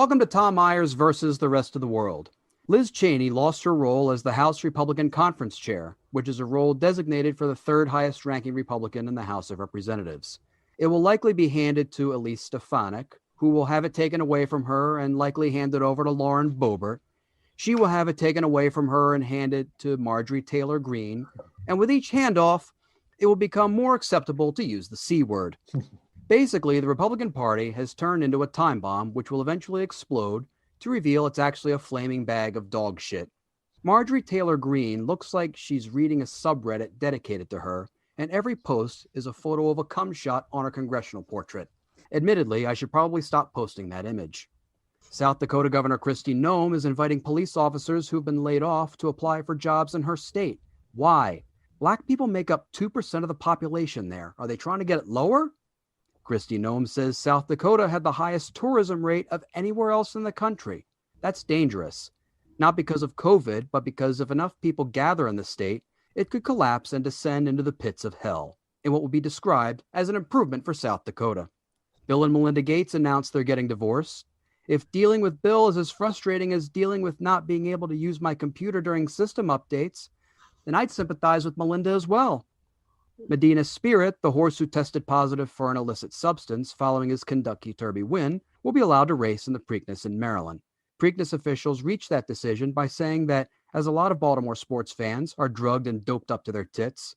Welcome to Tom Myers versus the rest of the world. Liz Cheney lost her role as the House Republican Conference Chair, which is a role designated for the third highest ranking Republican in the House of Representatives. It will likely be handed to Elise Stefanik, who will have it taken away from her and likely hand it over to Lauren Boebert. She will have it taken away from her and hand it to Marjorie Taylor Greene. And with each handoff, it will become more acceptable to use the C word. Basically, the Republican Party has turned into a time bomb which will eventually explode to reveal it's actually a flaming bag of dog shit. Marjorie Taylor Greene looks like she's reading a subreddit dedicated to her, and every post is a photo of a cum shot on her congressional portrait. Admittedly, I should probably stop posting that image. South Dakota Governor Kristi Noem is inviting police officers who've been laid off to apply for jobs in her state. Why? Black people make up 2% of the population there. Are they trying to get it lower? Kristi Noem says South Dakota had the highest tourism rate of anywhere else in the country. That's dangerous. Not because of COVID, but because if enough people gather in the state, it could collapse and descend into the pits of hell, in what will be described as an improvement for South Dakota. Bill and Melinda Gates announced they're getting divorced. If dealing with Bill is as frustrating as dealing with not being able to use my computer during system updates, then I'd sympathize with Melinda as well. Medina Spirit, the horse who tested positive for an illicit substance following his Kentucky Derby win, will be allowed to race in the Preakness in Maryland. Preakness officials reached that decision by saying that, as a lot of Baltimore sports fans are drugged and doped up to their tits,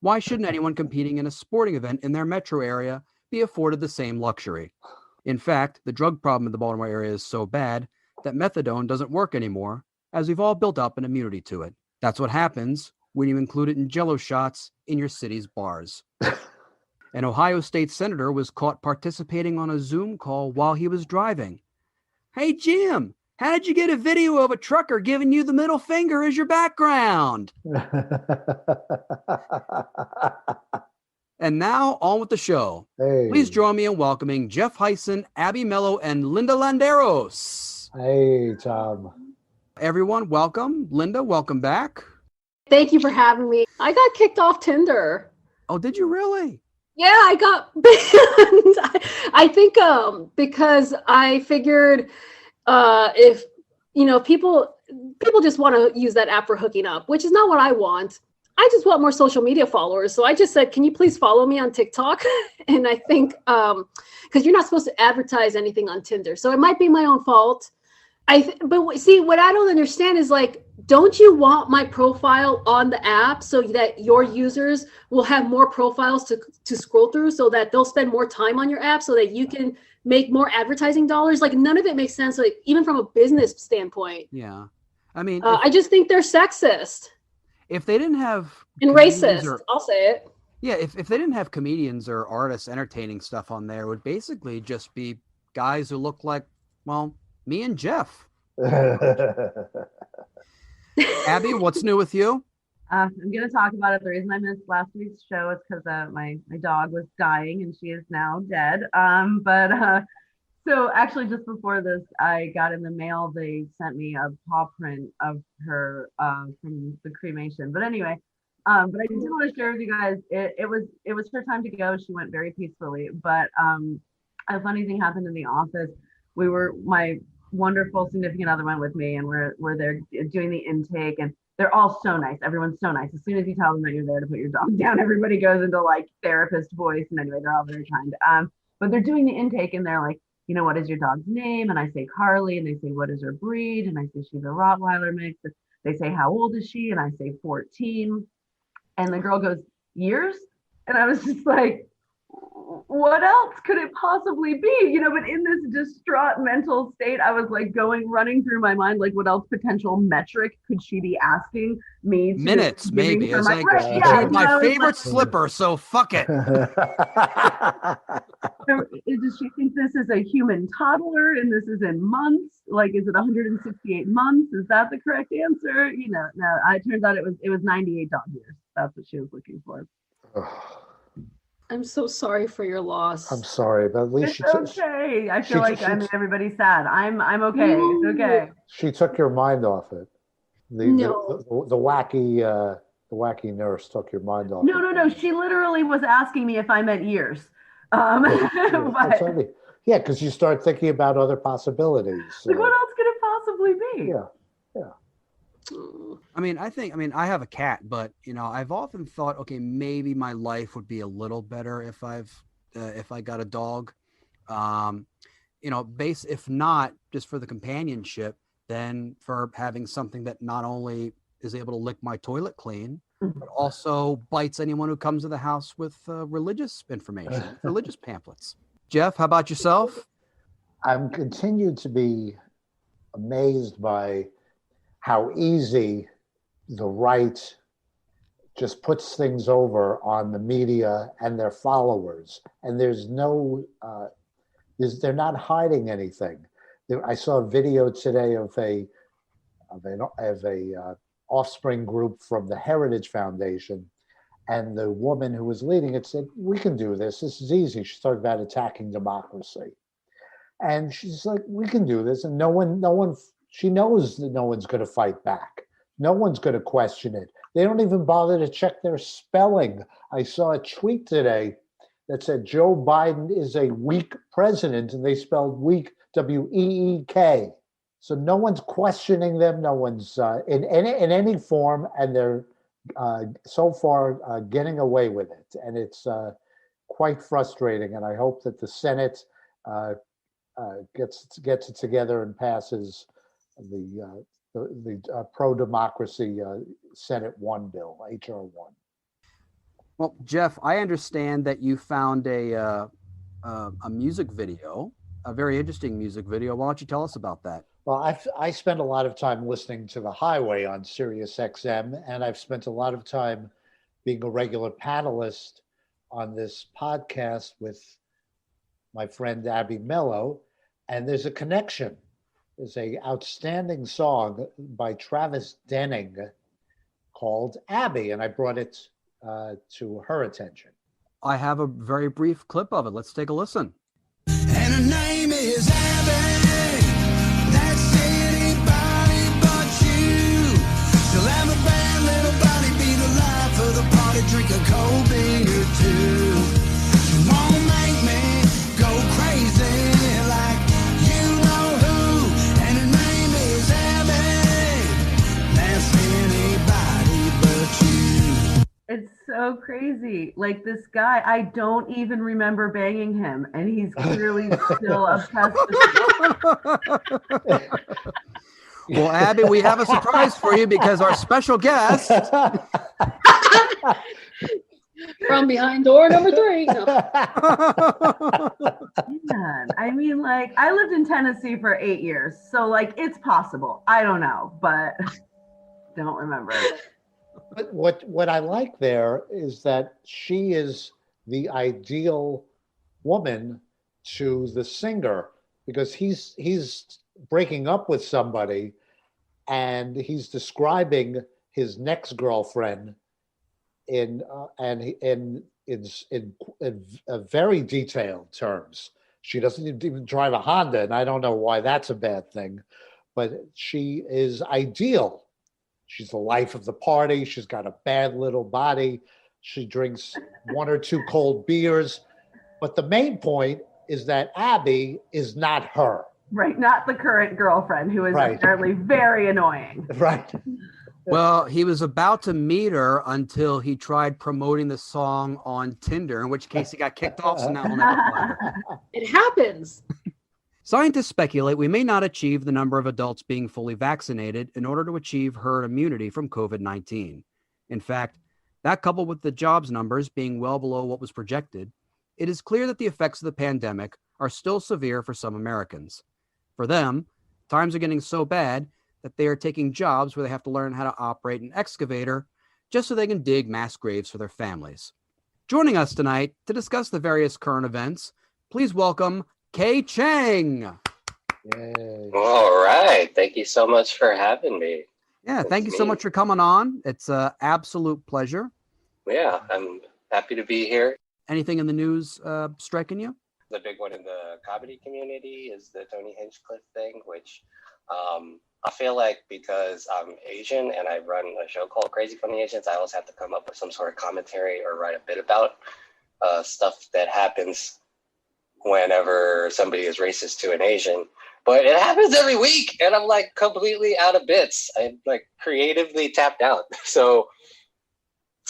why shouldn't anyone competing in a sporting event in their metro area be afforded the same luxury? In fact, the drug problem in the Baltimore area is so bad that methadone doesn't work anymore, as we've all built up an immunity to it. That's what happens when you include it in Jell-O shots in your city's bars. An Ohio State senator was caught participating on a Zoom call while he was driving. Hey, Jim, how did you get a video of a trucker giving you the middle finger as your background? And now, on with the show. Hey. Please join me in welcoming Jeff Hysen, Abby Mello, and Linda Landeros. Hey, Tom. Everyone, welcome. Linda, welcome back. Thank you for having me. I got kicked off Tinder. Oh, did you really? Yeah, I got banned. I think because I figured if people just want to use that app for hooking up, which is not what I want. I just want more social media followers. So I just said, can you please follow me on TikTok? And I think because you're not supposed to advertise anything on Tinder, so it might be my own fault. But see, what I don't understand is, like, don't you want my profile on the app so that your users will have more profiles to scroll through, so that they'll spend more time on your app, so that you can make more advertising dollars? Like, none of it makes sense, like, even from a business standpoint. Yeah. I mean, I just think they're sexist. If they didn't have... And racist, I'll say it. Yeah, if they didn't have comedians or artists entertaining stuff on there, it would basically just be guys who look like, well, me and Jeff. Abby, what's new with you? I'm going to talk about it. The reason I missed last week's show is because my dog was dying and she is now dead. So actually just before this, I got in the mail, they sent me a paw print of her from the cremation. But anyway, but I did want to share with you guys, it was her time to go. She went very peacefully, but a funny thing happened in the office. My wonderful significant other went with me, and we're there doing the intake, and they're all so nice. Everyone's so nice. As soon as you tell them that you're there to put your dog down, everybody goes into like therapist voice. And anyway, they're all very kind. But they're doing the intake, and they're like, what is your dog's name? And I say Carly, and they say, what is her breed? And I say, she's a Rottweiler mix. They say, how old is she? And I say 14. And the girl goes, years? And I was just like, what else could it possibly be? But in this distraught mental state, I was like running through my mind, like, what else potential metric could she be asking me? Minutes, maybe. It's like, my favorite slipper, so fuck it. Does she think this is a human toddler and this is in months? Like, is it 168 months? Is that the correct answer? No, it turns out it was 98 dog years. That's what she was looking for. I'm so sorry for your loss. I'm sorry, but at least it's okay. I feel like I made everybody sad. I'm okay. It's okay. She took your mind off it. The wacky nurse took your mind off. No. She literally was asking me if I meant years. Yeah, because you start thinking about other possibilities. Like, what else could it possibly be? Yeah. I have a cat, but I've often thought, okay, maybe my life would be a little better if I got a dog. If not just for the companionship, then for having something that not only is able to lick my toilet clean, but also bites anyone who comes to the house with religious information, religious pamphlets. Jeff, how about yourself? I'm continued to be amazed by how easy the right just puts things over on the media and their followers. And there's they're not hiding anything. I saw a video today of a offspring group from the Heritage Foundation, and the woman who was leading it said, "We can do this. This is easy." She started about attacking democracy, and she's like, "We can do this," and no one. She knows that no one's going to fight back. No one's going to question it. They don't even bother to check their spelling. I saw a tweet today that said Joe Biden is a weak president, and they spelled weak W-E-E-K. So no one's questioning them. No one's in any form, and they're so far getting away with it. And it's quite frustrating. And I hope that the Senate gets it together and passes the pro-democracy Senate 1 bill, HR 1. Well, Jeff, I understand that you found a music video, a very interesting music video. Why don't you tell us about that? Well, I spend a lot of time listening to The Highway on Sirius XM, and I've spent a lot of time being a regular panelist on this podcast with my friend Abby Mello, and there's a connection. There's an outstanding song by Travis Denning called Abby, and I brought it to her attention. I have a very brief clip of it. Let's take a listen. And her name is Abby. That's anybody but you. She'll have a bad little body, be the life of the party, drink a cold beer or two. She won't make me go crazy like you know who. And her name is Abby. That's anybody but you. It's so crazy. Like, this guy, I don't even remember banging him, and he's clearly still obsessed with me. Well, Abby, we have a surprise for you because our special guest. From behind door number 3. No. Man, I mean, like, I lived in Tennessee for 8 years, so, like, it's possible. I don't know, but don't remember. But what I like there is that she is the ideal woman to the singer, because he's breaking up with somebody and he's describing his next girlfriend in very detailed terms. She doesn't even drive a Honda, and I don't know why that's a bad thing, but she is ideal. She's the life of the party. She's got a bad little body. She drinks 1 or 2 cold beers. But the main point is that Abby is not her. Right, not the current girlfriend, who is apparently very annoying. Right. Well, he was about to meet her until he tried promoting the song on Tinder, in which case he got kicked off, so now he'll never find her. It happens. Scientists speculate we may not achieve the number of adults being fully vaccinated in order to achieve herd immunity from COVID-19. In fact, that coupled with the jobs numbers being well below what was projected, it is clear that the effects of the pandemic are still severe for some Americans. For them, times are getting so bad that they are taking jobs where they have to learn how to operate an excavator just so they can dig mass graves for their families. Joining us tonight to discuss the various current events, please welcome Cheng. Yay. All right. Thank you so much for having me. Yeah, thank you so much for coming on. It's an absolute pleasure. Yeah, I'm happy to be here. Anything in the news striking you? The big one in the comedy community is the Tony Hinchcliffe thing, which I feel like because I'm Asian and I run a show called Crazy Funny Asians, I always have to come up with some sort of commentary or write a bit about stuff that happens whenever somebody is racist to an Asian. But it happens every week, and I'm like completely out of bits. I'm like creatively tapped out. So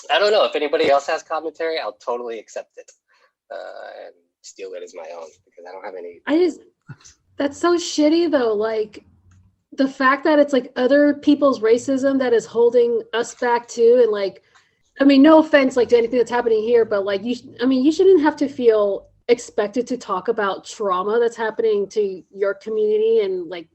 I don't know if anybody else has commentary. I'll totally accept it and steal it as my own because I don't have any. That's so shitty though. Like the fact that it's like other people's racism that is holding us back too, and like, I mean, no offense like to anything that's happening here, but like you shouldn't have to feel expected to talk about trauma that's happening to your community. And like,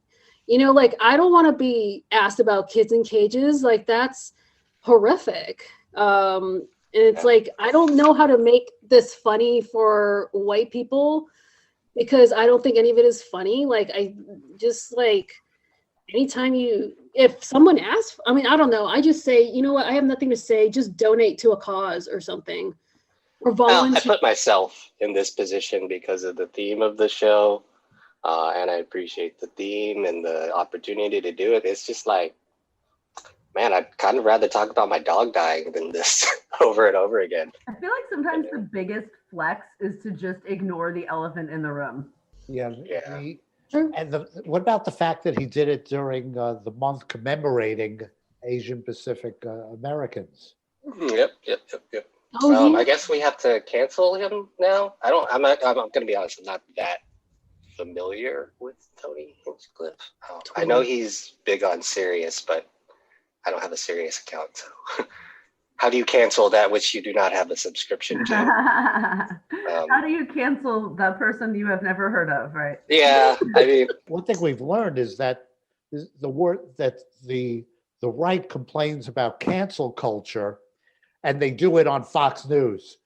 you know, like I don't want to be asked about kids in cages. Like that's horrific. And it's like, I don't know how to make this funny for white people because I don't think any of it is funny. Like I just like, anytime if someone asks, I mean, I don't know. I just say, you know what? I have nothing to say. Just donate to a cause or something. Or volunteer. I put myself in this position because of the theme of the show. And I appreciate the theme and the opportunity to do it. It's just like, man, I'd kind of rather talk about my dog dying than this over and over again. I feel like sometimes the biggest flex is to just ignore the elephant in the room. Yeah. Sure. And what about the fact that he did it during the month commemorating Asian Pacific Americans? Yep. Oh, I guess we have to cancel him now. I'm going to be honest. I'm not that familiar with Tony Hinchcliffe. I know he's big on Sirius, but I don't have a Sirius account. So how do you cancel that which you do not have a subscription to? How do you cancel that person you have never heard of, right? Yeah, I mean, one thing we've learned is that the right complains about cancel culture, and they do it on Fox News.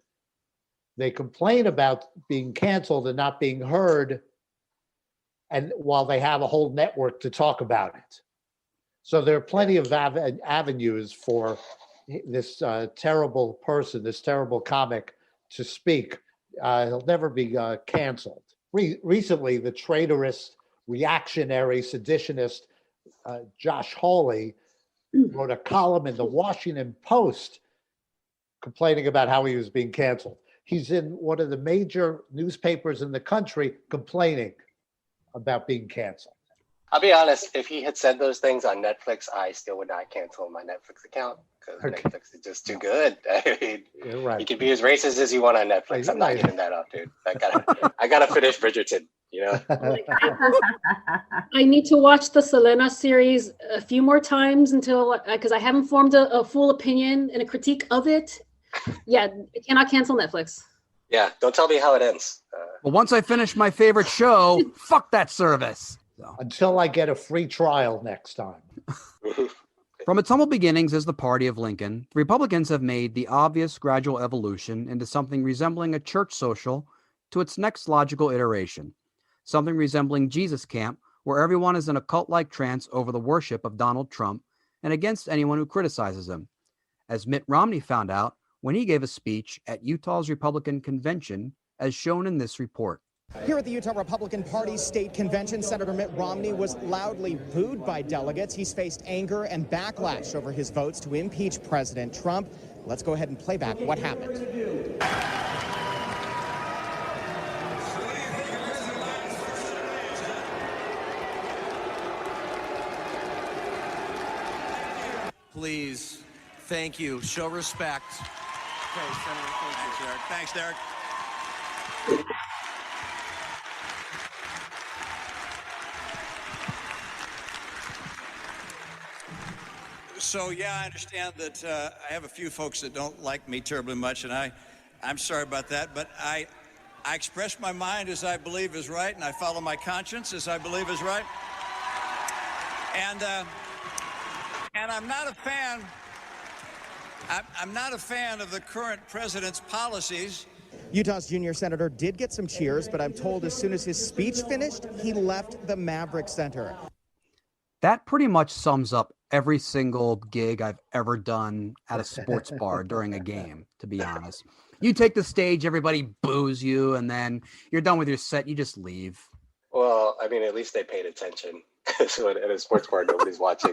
They complain about being canceled and not being heard, and while they have a whole network to talk about it. So there are plenty of avenues for this terrible person, this terrible comic to speak. He'll never be canceled. Recently, the traitorous, reactionary, seditionist Josh Hawley wrote a column in the Washington Post complaining about how he was being canceled. He's in one of the major newspapers in the country complaining about being canceled. I'll be honest, if he had said those things on Netflix, I still would not cancel my Netflix account because Netflix is just too good. I mean, You're right. You can be as racist as you want on Netflix. I'm not giving that up, dude. I gotta finish Bridgerton, you know? I need to watch the Selena series a few more times because I haven't formed a full opinion and a critique of it. Yeah, I cannot cancel Netflix. Yeah, don't tell me how it ends. Well, once I finish my favorite show, fuck that service. So. Until I get a free trial next time. From its humble beginnings as the party of Lincoln, the Republicans have made the obvious gradual evolution into something resembling a church social to its next logical iteration, something resembling Jesus Camp, where everyone is in a cult-like trance over the worship of Donald Trump and against anyone who criticizes him. As Mitt Romney found out when he gave a speech at Utah's Republican convention, as shown in this report. Here at the Utah Republican Party State Convention, Senator Mitt Romney was loudly booed by delegates. He's faced anger and backlash over his votes to impeach President Trump. Let's go ahead and play back what happened. Please, thank you. Show respect. Okay, Senator, thanks, Derek. Thanks, Derek. So, yeah, I understand that I have a few folks that don't like me terribly much, and I'm sorry about that, but I express my mind as I believe is right, and I follow my conscience as I believe is right. And I'm not a fan. I'm not a fan of the current president's policies. Utah's junior senator did get some cheers, but I'm told as soon as his speech finished, he left the Maverick Center. That pretty much sums up every single gig I've ever done at a sports bar during a game, to be honest. You take the stage, everybody boos you, and then you're done with your set, you just leave. Well, I mean, at least they paid attention. So at a sports bar, nobody's watching.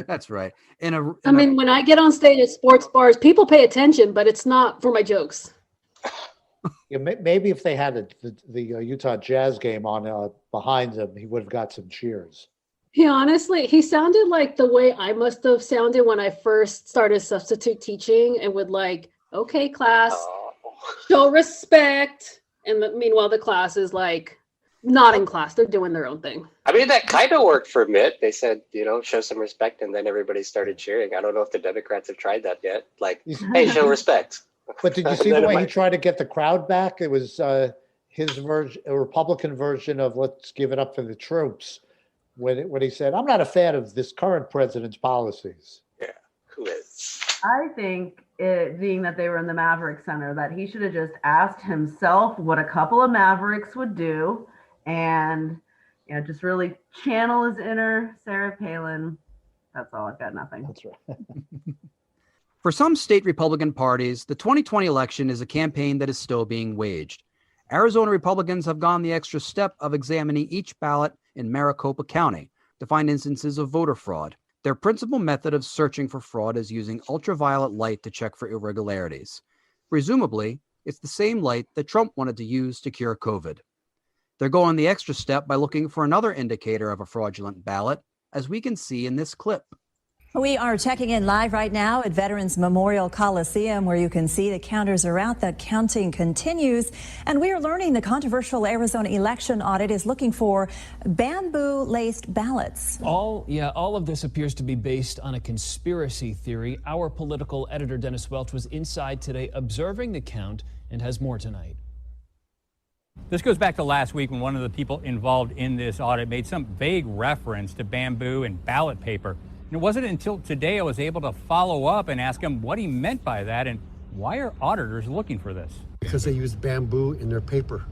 That's right. When I get on stage at sports bars, people pay attention, but it's not for my jokes. Yeah, maybe if they had the Utah Jazz game on behind him, he would have got some cheers. He sounded like the way I must have sounded when I first started substitute teaching and would like, okay, class, show respect. And meanwhile, the class is like not in class. They're doing their own thing. I mean, that kind of worked for Mitt. They said, show some respect, and then everybody started cheering. I don't know if the Democrats have tried that yet. Like, hey, show respect. But did you see the way he tried to get the crowd back? It was his version, a Republican version of "Let's give it up for the troops." When he said, "I'm not a fan of this current president's policies." Yeah, who is? I think it being that they were in the Maverick Center, that he should have just asked himself what a couple of Mavericks would do, and just really channel his inner Sarah Palin. That's all. I've got nothing. That's right. For some state Republican parties, the 2020 election is a campaign that is still being waged. Arizona Republicans have gone the extra step of examining each ballot in Maricopa County to find instances of voter fraud. Their principal method of searching for fraud is using ultraviolet light to check for irregularities. Presumably, it's the same light that Trump wanted to use to cure COVID. They're going the extra step by looking for another indicator of a fraudulent ballot, as we can see in this clip. We are checking in live right now at Veterans Memorial Coliseum, where you can see the counters are out. The counting continues, and we are learning the controversial Arizona election audit is looking for bamboo-laced ballots. All of this appears to be based on a conspiracy theory. Our political editor, Dennis Welch, was inside today observing the count and has more tonight. This goes back to last week when one of the people involved in this audit made some vague reference to bamboo and ballot paper. And it wasn't until today I was able to follow up and ask him what he meant by that and why are auditors looking for this? Because they use bamboo in their paper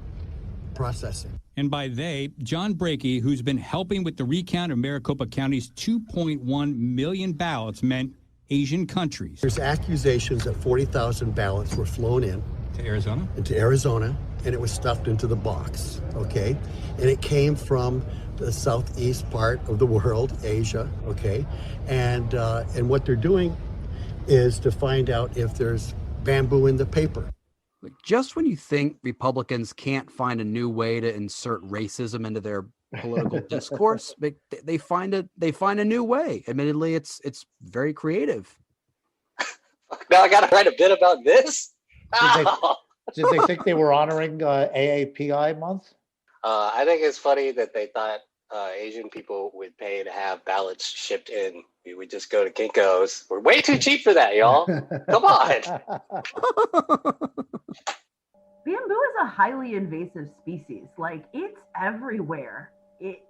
processing. And by they, John Brakey, who's been helping with the recount of Maricopa County's 2.1 million ballots, meant Asian countries. There's accusations that 40,000 ballots were flown in. To Arizona? Into Arizona, and it was stuffed into the box, okay? And it came from the southeast part of the world, Asia, okay? And what they're doing is to find out if there's bamboo in the paper. Just when you think Republicans can't find a new way to insert racism into their political discourse, they find a new way. Admittedly, it's very creative. Now I got to write a bit about this. Did they think they were honoring AAPI month? I think it's funny that they thought Asian people would pay to have ballots shipped in. We would just go to Kinko's. We're way too cheap for that, y'all. Come on. Bamboo is a highly invasive species. Like, it's everywhere.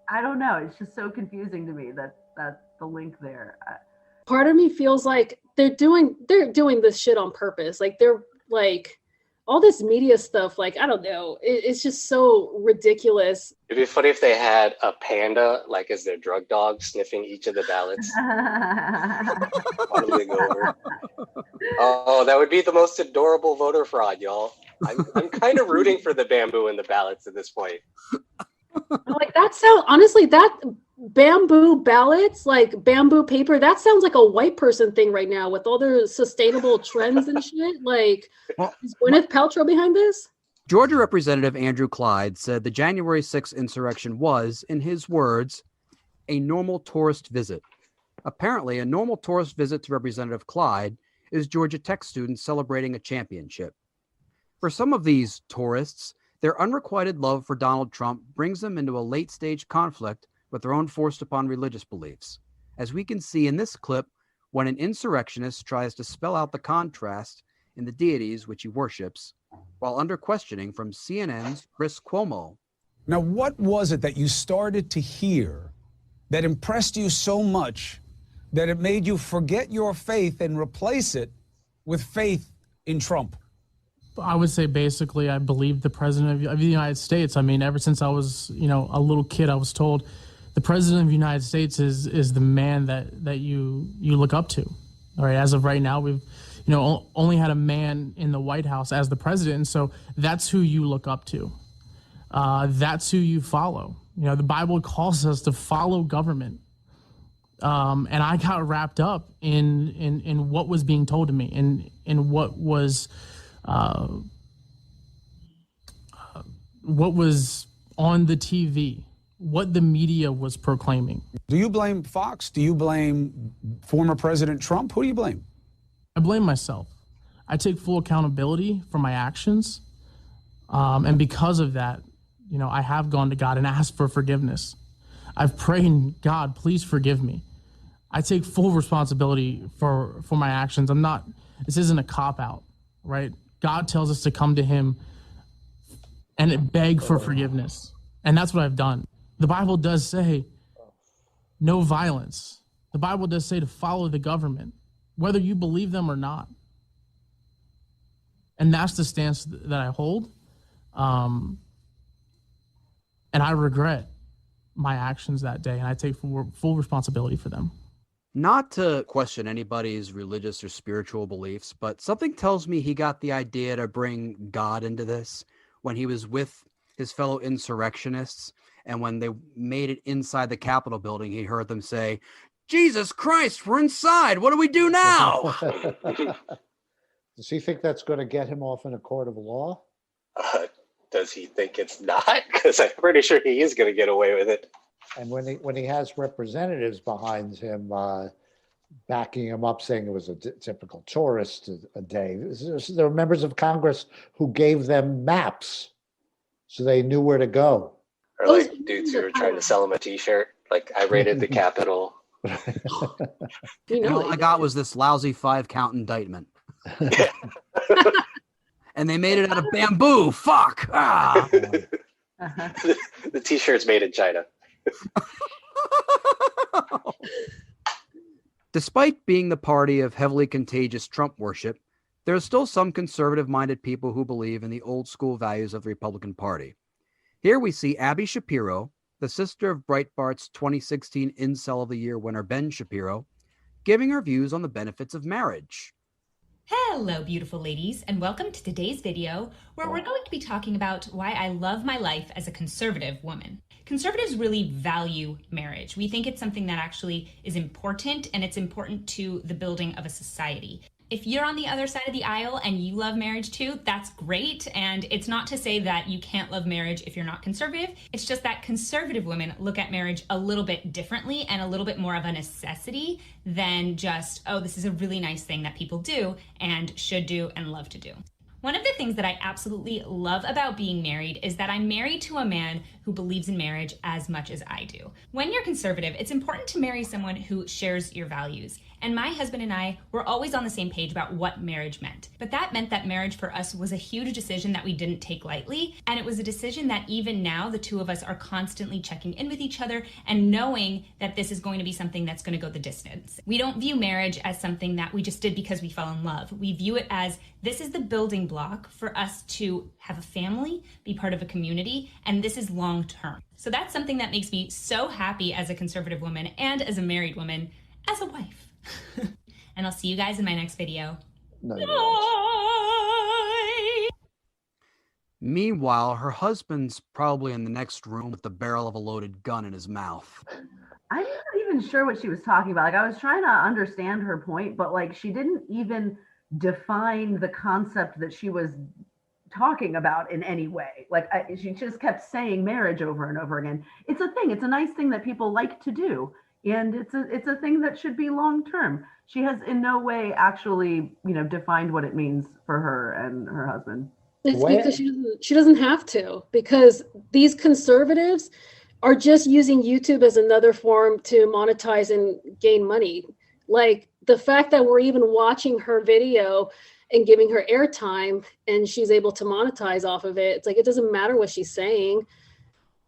I don't know. It's just so confusing to me that the link there. Part of me feels like they're doing this shit on purpose. Like, they're like all this media stuff. Like, I don't know. It's just so ridiculous. It'd be funny if they had a panda, like as their drug dog, sniffing each of the ballots. Oh, that would be the most adorable voter fraud, y'all. I'm kind of rooting for the bamboo in the ballots at this point. Like, that sound, honestly, that bamboo ballots, like bamboo paper, that sounds like a white person thing right now with all their sustainable trends and shit. Like, is Gwyneth Paltrow behind this? Georgia Representative Andrew Clyde said the January 6th insurrection was, in his words, a normal tourist visit. Apparently, a normal tourist visit to Representative Clyde is Georgia Tech students celebrating a championship. For some of these tourists, their unrequited love for Donald Trump brings them into a late-stage conflict with their own forced-upon religious beliefs, as we can see in this clip when an insurrectionist tries to spell out the contrast in the deities which he worships, while under questioning from CNN's Chris Cuomo. Now, what was it that you started to hear that impressed you so much that it made you forget your faith and replace it with faith in Trump? I would say basically I believe the president of the United States. I mean, ever since I was, a little kid, I was told the president of the United States is the man that you look up to. All right. As of right now, we've, only had a man in the White House as the president. And so that's who you look up to. That's who you follow. The Bible calls us to follow government. And I got wrapped up in what was being told to me and what was what was on the TV, what the media was proclaiming. Do you blame Fox? Do you blame former President Trump? Who do you blame? I blame myself. I take full accountability for my actions. And because of that, you know, I have gone to God and asked for forgiveness. I've prayed, God, please forgive me. I take full responsibility for my actions. This isn't a cop-out, right? God tells us to come to him and beg for forgiveness. And that's what I've done. The Bible does say no violence. The Bible does say to follow the government, whether you believe them or not. And that's the stance that I hold. And I regret my actions that day, and I take full responsibility for them. Not to question anybody's religious or spiritual beliefs, but something tells me he got the idea to bring God into this when he was with his fellow insurrectionists, and when they made it inside the Capitol building, he heard them say, "Jesus Christ, we're inside. What do we do now?" Does he think that's going to get him off in a court of law? Does he think it's not? Because I'm pretty sure he is going to get away with it. And when he has representatives behind him backing him up, saying it was a typical tourist a day, there were members of Congress who gave them maps so they knew where to go. Or like dudes who were trying to sell him a T-shirt, like, I raided the Capitol. All I got was this lousy 5-count indictment. And they made it out of bamboo. Fuck. Ah. The T-shirt's made in China. Despite being the party of heavily contagious Trump worship, there are still some conservative-minded people who believe in the old-school values of the Republican Party. Here we see Abby Shapiro, the sister of Breitbart's 2016 Incel of the Year winner Ben Shapiro, giving her views on the benefits of marriage. Hello, beautiful ladies, and welcome to today's video, where we're going to be talking about why I love my life as a conservative woman. Conservatives really value marriage. We think it's something that actually is important, and it's important to the building of a society. If you're on the other side of the aisle and you love marriage too, that's great. And it's not to say that you can't love marriage if you're not conservative. It's just that conservative women look at marriage a little bit differently and a little bit more of a necessity than just, oh, this is a really nice thing that people do and should do and love to do. One of the things that I absolutely love about being married is that I'm married to a man who believes in marriage as much as I do. When you're conservative, it's important to marry someone who shares your values. And my husband and I were always on the same page about what marriage meant. But that meant that marriage for us was a huge decision that we didn't take lightly. And it was a decision that even now, the two of us are constantly checking in with each other and knowing that this is going to be something that's going to go the distance. We don't view marriage as something that we just did because we fell in love. We view it as this is the building block for us to have a family, be part of a community, and this is long term. So that's something that makes me so happy as a conservative woman and as a married woman, as a wife. And I'll see you guys in my next video. No, Bye. Meanwhile, her husband's probably in the next room with the barrel of a loaded gun in his mouth. I'm not even sure what she was talking about. Like, I was trying to understand her point, but like, she didn't even define the concept that she was talking about in any way. Like, she just kept saying marriage over and over again. It's a thing. It's a nice thing that people like to do. And it's a thing that should be long term. She has in no way actually, defined what it means for her and her husband. It's because she doesn't have to, because these conservatives are just using YouTube as another form to monetize and gain money. Like, the fact that we're even watching her video and giving her airtime and she's able to monetize off of it, it's like, it doesn't matter what she's saying.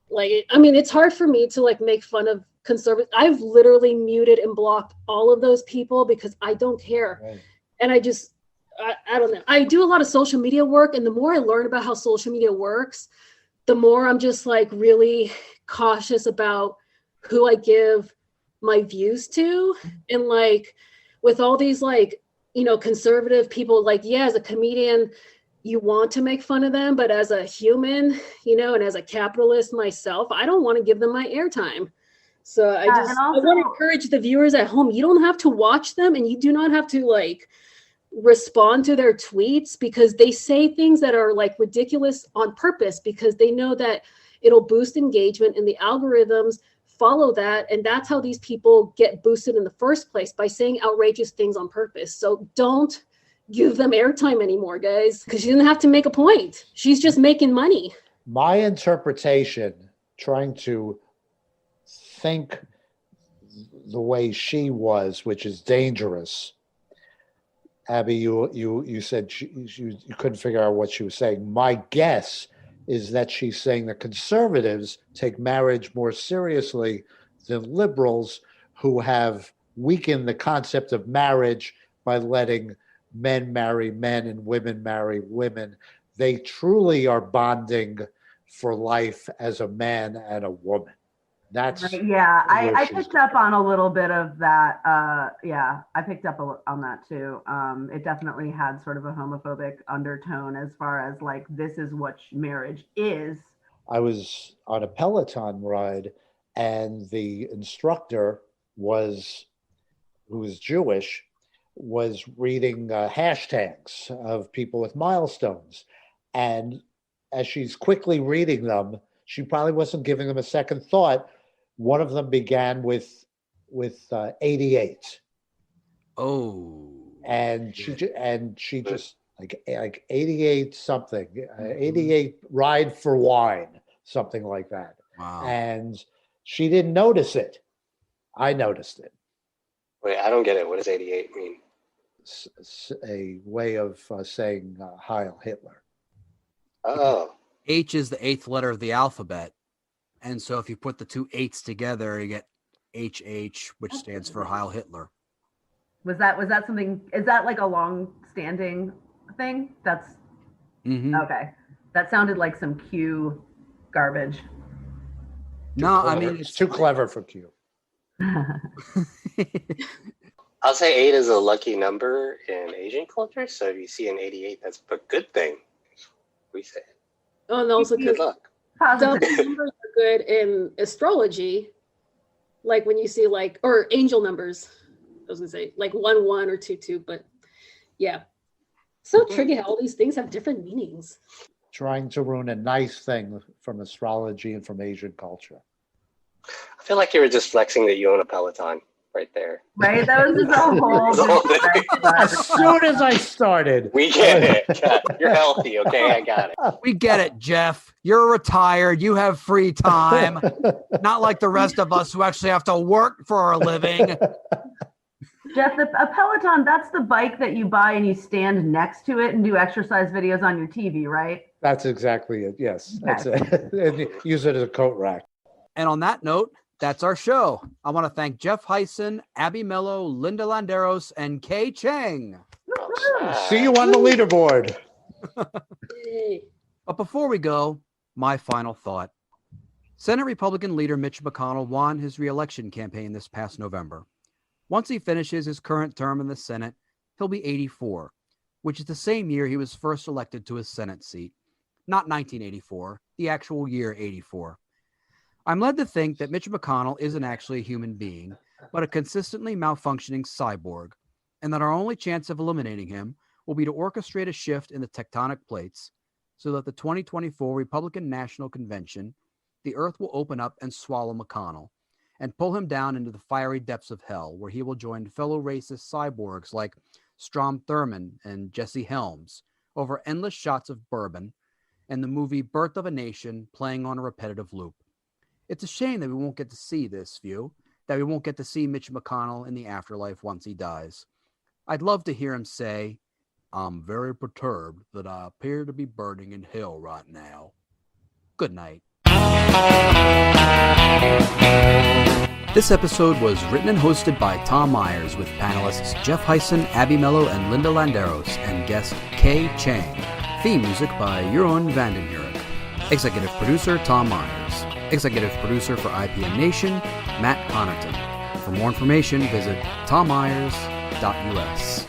Like, it's hard for me to like make fun of conservative. I've literally muted and blocked all of those people because I don't care. Right. And I don't know. I do a lot of social media work, and the more I learn about how social media works, the more I'm just like really cautious about who I give my views to. And like with all these like, conservative people, like, yeah, as a comedian, you want to make fun of them, but as a human, and as a capitalist myself, I don't want to give them my airtime. So I want to encourage the viewers at home. You don't have to watch them, and you do not have to like respond to their tweets because they say things that are like ridiculous on purpose because they know that it'll boost engagement and the algorithms follow that. And that's how these people get boosted in the first place, by saying outrageous things on purpose. So don't give them airtime anymore, guys, because she didn't have to make a point. She's just making money. My interpretation, trying to think the way she was, which is dangerous. Abby, you said you couldn't figure out what she was saying. My guess is that she's saying that conservatives take marriage more seriously than liberals, who have weakened the concept of marriage by letting men marry men and women marry women. They truly are bonding for life as a man and a woman. That's yeah. I picked up on a little bit of that. I picked up on that too. It definitely had sort of a homophobic undertone as far as like, this is what marriage is. I was on a Peloton ride, and the instructor who was Jewish, was reading hashtags of people with milestones. And as she's quickly reading them, she probably wasn't giving them a second thought. One of them began with 88. Oh. And she just like 88 something, 88 ride for wine, something like that. Wow. And she didn't notice it. I noticed it. Wait, I don't get it. What does 88 mean? A way of saying Heil Hitler. Oh. H is the 8th letter of the alphabet. And so if you put the two 8s together, you get HH, which stands for Heil Hitler. Was that something, is that like a long-standing thing? That's okay. That sounded like some Q garbage. No, I mean, it's too clever for Q. I'll say 8 is a lucky number in Asian culture. So if you see an 88, that's a good thing. We say. Oh, and also good luck. Double numbers are good in astrology, like when you see like, or angel numbers. I was gonna say like 1 1 or 2 2, but yeah, so tricky how all these things have different meanings. Trying to ruin a nice thing from astrology and from Asian culture. I feel like you were just flexing that you own a Peloton right there. Right? That was just a whole As soon as I started. We get it. You're healthy, okay? I got it. We get it, Jeff. You're retired. You have free time. Not like the rest of us who actually have to work for our living. Jeff, a Peloton, that's the bike that you buy and you stand next to it and do exercise videos on your TV, right? That's exactly it. Yes. Okay. That's it. And use it as a coat rack. And on that note, that's our show. I want to thank Jeff Hysen, Abby Mello, Linda Landeros, and Kay Cheng. See you on the leaderboard. But before we go, my final thought. Senate Republican leader Mitch McConnell won his re-election campaign this past November. Once he finishes his current term in the Senate, he'll be 84, which is the same year he was first elected to his Senate seat. Not 1984, the actual year 84. I'm led to think that Mitch McConnell isn't actually a human being, but a consistently malfunctioning cyborg, and that our only chance of eliminating him will be to orchestrate a shift in the tectonic plates so that the 2024 Republican National Convention, the earth will open up and swallow McConnell and pull him down into the fiery depths of hell, where he will join fellow racist cyborgs like Strom Thurmond and Jesse Helms over endless shots of bourbon and the movie Birth of a Nation playing on a repetitive loop. It's a shame that we won't get to see this view, that we won't get to see Mitch McConnell in the afterlife once he dies. I'd love to hear him say, "I'm very perturbed that I appear to be burning in hell right now. Good night." This episode was written and hosted by Tom Myers with panelists Jeff Hysen, Abby Mello, and Linda Landeros, and guest Kay Cheng. Theme music by Jeroen Vandenhurik. Executive producer Tom Myers. Executive producer for ipmNation, Matt Connarton. For more information, visit tommyers.us.